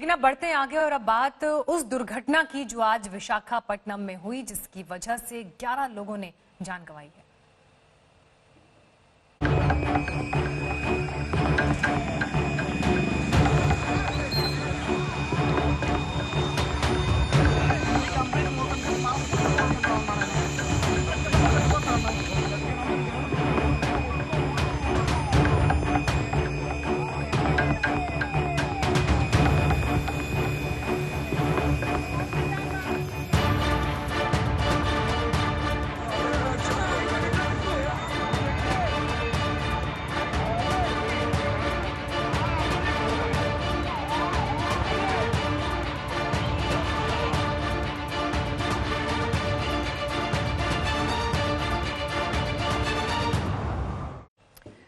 लेकिन अब बढ़ते हैं आगे और अब बात उस दुर्घटना की जो आज विशाखापट्टनम में हुई, जिसकी वजह से 11 लोगों ने जान गंवाई है।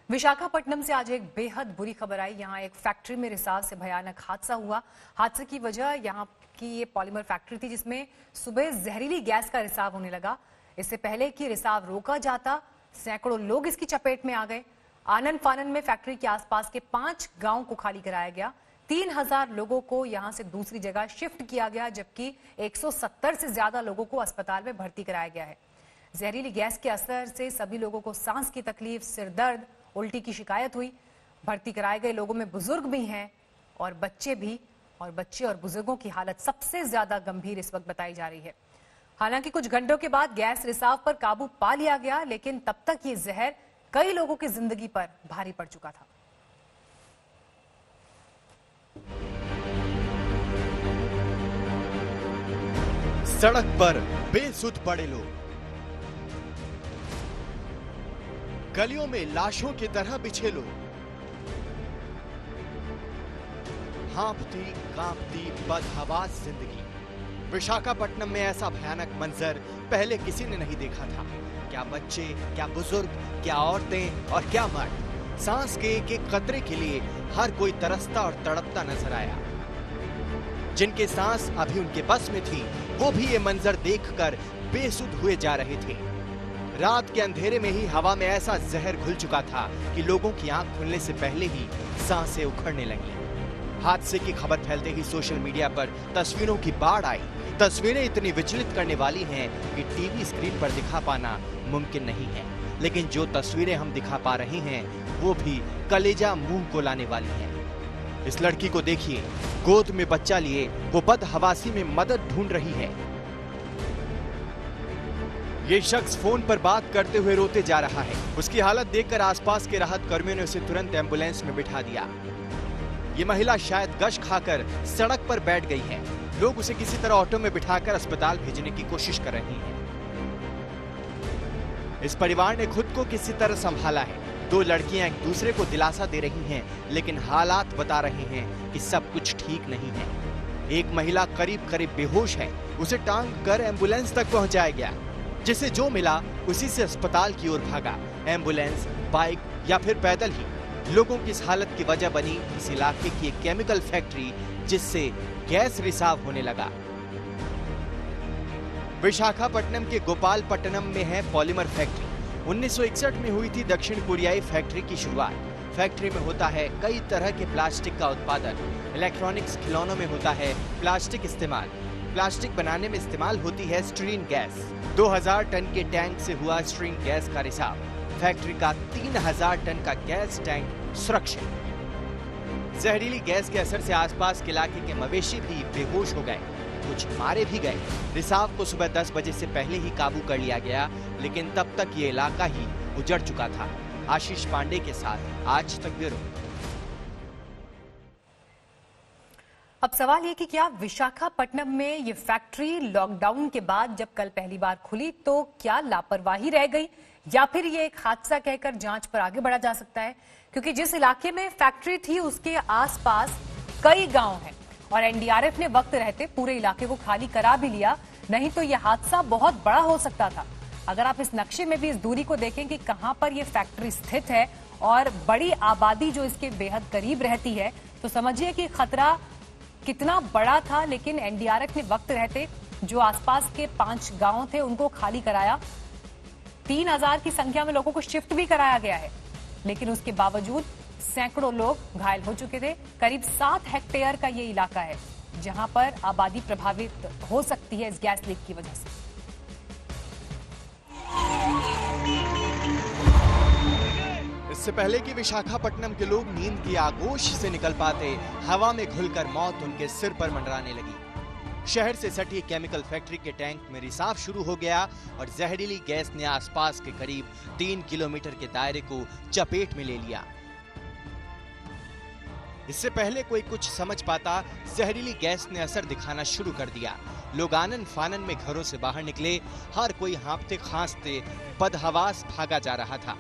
विशाखापट्टनम से आज एक बेहद बुरी खबर आई। यहाँ एक फैक्ट्री में रिसाव से भयानक हादसा हुआ। हादसे की वजह यहाँ की ये पॉलीमर फैक्ट्री थी, जिसमें सुबह जहरीली गैस का रिसाव होने लगा। इससे पहले कि रिसाव रोका जाता, सैकड़ों लोग इसकी चपेट में आ गए। आनन फानन में फैक्ट्री के आसपास के 5 गांव को खाली कराया गया। 3000 लोगों को यहां से दूसरी जगह शिफ्ट किया गया, जबकि 170 से ज्यादा लोगों को अस्पताल में भर्ती कराया गया है। जहरीली गैस के असर से सभी लोगों को सांस की तकलीफ, सिर दर्द, उल्टी की शिकायत हुई। भर्ती कराए गए लोगों में बुजुर्ग भी हैं और बच्चे भी, और बच्चे और बुजुर्गों की हालत सबसे ज्यादा गंभीर इस वक्त बताई जा रही है। हालांकि कुछ घंटों के बाद गैस रिसाव पर काबू पा लिया गया, लेकिन तब तक ये जहर कई लोगों की जिंदगी पर भारी पड़ चुका था। सड़क पर बेसुध पड़े लोग, गलियों में लाशों की तरह बिछे लोग, हाँफती कांपती बदहवास जिंदगी। विशाखापट्टनम में ऐसा भयानक मंजर पहले किसी ने नहीं देखा था। क्या बच्चे, क्या बुजुर्ग, क्या औरतें और क्या मर्द, सांस के एक एक कतरे के लिए हर कोई तरसता और तड़पता नजर आया। जिनके सांस अभी उनके बस में थी, वो भी ये मंजर देखकर बेसुध हुए जा रहे थे। रात के अंधेरे में ही हवा में ऐसा जहर घुल चुका था कि लोगों की आंख खुलने से पहले ही सांसें उखड़ने लगी। हादसे की खबर फैलते ही सोशल मीडिया पर तस्वीरों की बाढ़ आई। तस्वीरें इतनी विचलित करने वाली हैं कि टीवी स्क्रीन पर दिखा पाना मुमकिन नहीं है, लेकिन जो तस्वीरें हम दिखा पा रहे हैं वो भी कलेजा मुंह को लाने वाली हैं। इस लड़की को देखिए, गोद में बच्चा लिए वो बदहवासी में मदद ढूंढ रही है। ये शख्स फोन पर बात करते हुए रोते जा रहा है। उसकी हालत देखकर आसपास के राहत कर्मियों ने उसे तुरंत एम्बुलेंस में बिठा दिया। ये महिला शायद गश खाकर सड़क पर बैठ गई है। लोग उसे किसी तरह ऑटो में बिठाकर अस्पताल भेजने की कोशिश कर रहे हैं। इस परिवार ने खुद को किसी तरह संभाला है। 2 लड़कियां एक दूसरे को दिलासा दे रही हैं, लेकिन हालात बता रहे हैं कि सब कुछ ठीक नहीं है। एक महिला करीब करीब बेहोश है। उसे टांग कर एम्बुलेंस तक पहुंचाया गया। जिसे जो मिला उसी से अस्पताल की ओर भागा। एम्बुलेंस, बाइक या फिर पैदल ही। लोगों की इस हालत की वजह बनी इस इलाके की एक केमिकल फैक्ट्री, जिससे गैस रिसाव होने लगा। विशाखापट्टनम के गोपालपट्टनम में है पॉलीमर फैक्ट्री। 1961 में हुई थी दक्षिण कोरियाई फैक्ट्री की शुरुआत। फैक्ट्री में होता है कई तरह के प्लास्टिक का उत्पादन। इलेक्ट्रॉनिक्स, खिलौनों में होता है प्लास्टिक इस्तेमाल। प्लास्टिक बनाने में इस्तेमाल होती है स्ट्रीन गैस। 2000 टन के टैंक से हुआ स्ट्रीन गैस का रिसाव। फैक्ट्री का 3000 टन का गैस टैंक सुरक्षित। जहरीली गैस के असर से आसपास के इलाके के मवेशी भी बेहोश हो गए, कुछ मारे भी गए। रिसाव को सुबह 10 बजे से पहले ही काबू कर लिया गया, लेकिन तब तक ये इलाका ही उजड़ चुका था। आशीष पांडे के साथ आज तक ब्यूरो। अब सवाल ये कि क्या विशाखापट्टनम में ये फैक्ट्री लॉकडाउन के बाद जब कल पहली बार खुली तो क्या लापरवाही रह गई, या फिर ये एक हादसा कहकर जांच पर आगे बढ़ा जा सकता है? क्योंकि जिस इलाके में फैक्ट्री थी उसके आसपास कई गांव हैं और एनडीआरएफ ने वक्त रहते पूरे इलाके को खाली करा भी लिया, नहीं तो यह हादसा बहुत बड़ा हो सकता था। अगर आप इस नक्शे में भी इस दूरी को देखें कि कहां पर यह फैक्ट्री स्थित है और बड़ी आबादी जो इसके बेहद करीब रहती है, तो समझिए कि खतरा कितना बड़ा था। लेकिन एनडीआरएफ ने वक्त रहते जो आसपास के 5 गांव थे उनको खाली कराया। 3000 की संख्या में लोगों को शिफ्ट भी कराया गया है, लेकिन उसके बावजूद सैकड़ों लोग घायल हो चुके थे। करीब 7 हेक्टेयर का ये इलाका है जहां पर आबादी प्रभावित हो सकती है इस गैस लीक की वजह से। इससे पहले कि विशाखापट्टनम के लोग नींद की आगोश से निकल पाते, हवा में घुलकर मौत उनके सिर पर मंडराने लगी। शहर से सटी केमिकल फैक्ट्री के टैंक में रिसाव शुरू हो गया और जहरीली गैस ने आसपास के करीब 3 किलोमीटर के दायरे को चपेट में ले लिया। इससे पहले कोई कुछ समझ पाता, जहरीली गैस ने असर दिखाना शुरू कर दिया। लोग आनन फानन में घरों से बाहर निकले, हर कोई हाँफते खांसते बदहवास भागा जा रहा था।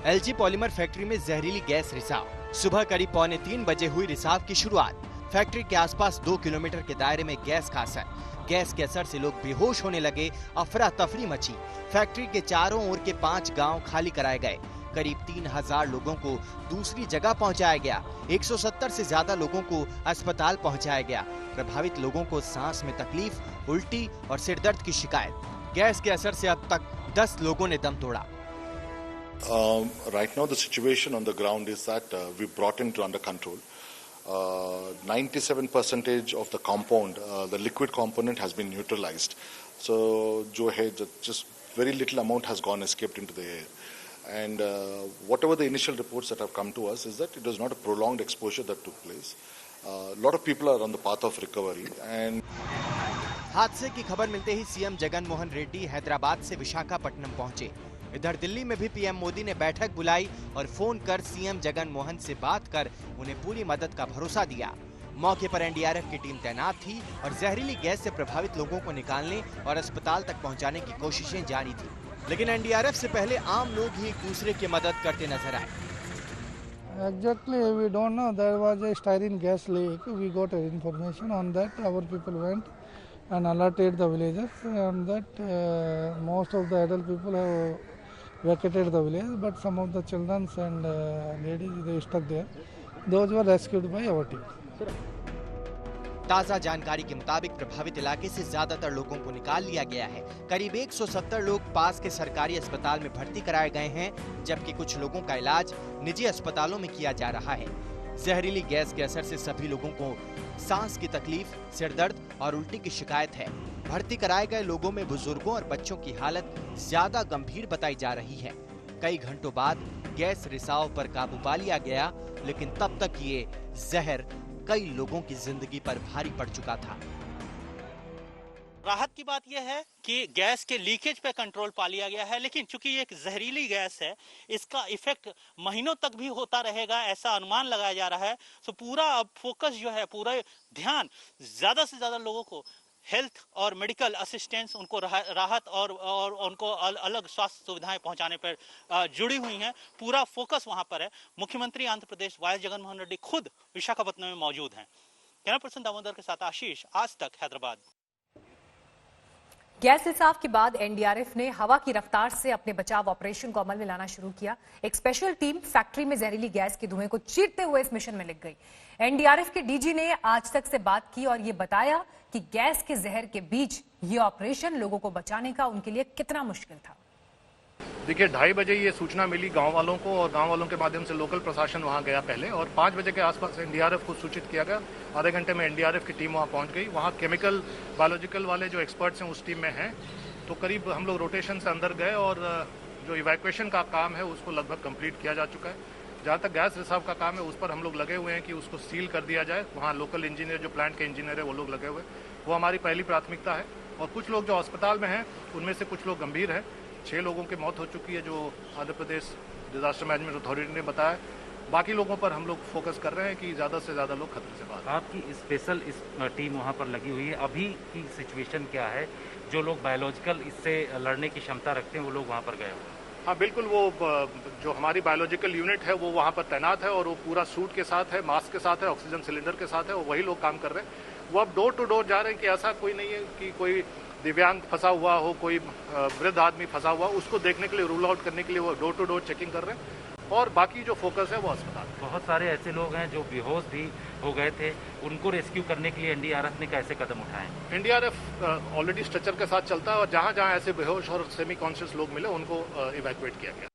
एलजी पॉलीमर फैक्ट्री में जहरीली गैस रिसाव। सुबह करीब 2:45 बजे हुई रिसाव की शुरुआत। फैक्ट्री के आसपास 2 किलोमीटर के दायरे में गैस का असर। गैस के असर से लोग बेहोश होने लगे, अफरा तफरी मची। फैक्ट्री के चारों ओर के 5 गांव खाली कराए गए। करीब 3000 लोगों को दूसरी जगह पहुंचाया गया। 170 से ज्यादा लोगों को अस्पताल पहुंचाया गया। प्रभावित लोगों को सांस में तकलीफ, उल्टी और सिरदर्द की शिकायत। गैस के असर से अब तक 10 लोगों ने दम तोड़ा। Right now the situation on the ground is that we brought it under control. 97% of the compound, the liquid component has been neutralized. So जो है just very little amount has gone escaped into the air. And whatever the initial reports that have come to us is that it was not a prolonged exposure that took place. A lot of people are on the path of recovery. And हादसे की खबर मिलते ही CM Jagan Mohan Reddy Hyderabad से विशाखापट्टनम पहुंचे। इधर दिल्ली में भी PM Modi ने बैठक बुलाई और फोन कर सीएम जगन मोहन से बात कर उन्हें पूरी मदद का भरोसा दिया। मौके पर एनडीआरएफ की टीम तैनात थी और जहरीली गैस से प्रभावित लोगों को निकालने और अस्पताल तक पहुंचाने की कोशिशें जारी थी। लेकिन एनडीआरएफ से पहले आम लोग ही एक दूसरे की मदद करते नजर आए। Exactly, we don't know. There was a styrene gas leak. We got information on that. Our people went and alerted the villagers. On that, most of the adult people have vacated the village, but some of the children and ladies they stuck there. Those were rescued by our team. ताजा जानकारी के मुताबिक प्रभावित इलाके से ज्यादातर लोगों को निकाल लिया गया है। करीब 170 लोग पास के सरकारी अस्पताल में भर्ती कराए गए हैं, जबकि कुछ लोगों का इलाज निजी अस्पतालों में किया जा रहा है। जहरीली गैस के असर से सभी लोगों को सांस की तकलीफ, सिरदर्द और उल्टी की शिकायत है। भर्ती कराए गए लोगों में बुजुर्गों और बच्चों की हालत ज्यादा गंभीर बताई जा रही है। कई घंटों बाद गैस रिसाव पर काबू पा लिया गया, लेकिन तब तक ये जहर कई लोगों की जिंदगी पर भारी पड़ चुका था। राहत की बात यह है कि गैस के लीकेज पे कंट्रोल पा लिया गया है, लेकिन चूंकि ये एक जहरीली गैस है, इसका इफेक्ट महीनों तक भी होता रहेगा ऐसा अनुमान लगाया जा रहा है। तो पूरा अब फोकस जो है, पूरा ध्यान ज्यादा से ज्यादा लोगों को हेल्थ और मेडिकल असिस्टेंस, उनको राहत और उनको अलग स्वास्थ्य सुविधाएं पहुंचाने पर जुड़ी हुई हैं। पूरा फोकस वहां पर है। मुख्यमंत्री आंध्र प्रदेश वाई जगन मोहन रेड्डी खुद विशाखापट्टनम में मौजूद हैं। कैमरा पर्सन दामोदर के साथ आशीष, आज तक हैदराबाद। गैस रिसाव के बाद एनडीआरएफ ने हवा की रफ्तार से अपने बचाव ऑपरेशन को अमल में लाना शुरू किया। एक स्पेशल टीम फैक्ट्री में जहरीली गैस के धुएं को चीरते हुए इस मिशन में लग गई। एनडीआरएफ के डीजी ने आज तक से बात की और ये बताया कि गैस के जहर के बीच ये ऑपरेशन लोगों को बचाने का उनके लिए कितना मुश्किल था। देखिए, 2:30 बजे ये सूचना मिली गांव वालों को और गांव वालों के माध्यम से लोकल प्रशासन वहां गया पहले, और 5 बजे के आसपास एनडीआरएफ को सूचित किया गया। आधे घंटे में एनडीआरएफ की टीम वहां पहुंच गई। वहां केमिकल बायोलॉजिकल वाले जो एक्सपर्ट्स हैं उस टीम में हैं, तो करीब हम लोग रोटेशन से अंदर गए और जो इवैक्यूएशन का काम है उसको लगभग कंप्लीट किया जा चुका है। जहाँ तक गैस रिसाव का काम है उस पर हम लोग लगे हुए हैं कि उसको सील कर दिया जाए। वहाँ लोकल इंजीनियर, जो प्लांट के इंजीनियर है, वो लोग लगे हुए, वो हमारी पहली प्राथमिकता है। और कुछ लोग जो अस्पताल में हैं उनमें से कुछ लोग गंभीर हैं। 6 लोगों की मौत हो चुकी है, जो Andhra Pradesh disaster management authority ने बताया। बाकी लोगों पर हम लोग फोकस कर रहे हैं कि ज़्यादा से ज़्यादा लोग खतरे से बाहर। आपकी स्पेशल टीम वहाँ पर लगी हुई है। अभी की सिचुएशन क्या है? जो लोग बायोलॉजिकल इससे लड़ने की क्षमता रखते हैं वो लोग वहाँ पर गए हुए हैं। हाँ बिल्कुल, वो जो हमारी बायोलॉजिकल यूनिट है वो वहाँ पर तैनात है और वो पूरा सूट के साथ है, मास्क के साथ है, ऑक्सीजन सिलेंडर के साथ है, और वही लोग काम कर रहे हैं। वो अब डोर टू डोर जा रहे हैं कि ऐसा कोई नहीं है कि कोई दिव्यांग फंसा हुआ हो, कोई वृद्ध आदमी फंसा हुआ, उसको देखने के लिए, रूल आउट करने के लिए वो डोर टू डोर चेकिंग कर रहे हैं। और बाकी जो फोकस है वो अस्पताल। बहुत सारे ऐसे लोग हैं जो बेहोश भी हो गए थे, उनको रेस्क्यू करने के लिए एनडीआरएफ ने कैसे कदम उठाए? एनडीआरएफ ऑलरेडी स्ट्रेचर के साथ चलता है और जहाँ जहाँ ऐसे बेहोश और सेमी कॉन्शियस लोग मिले उनको इवैक्यूएट किया गया।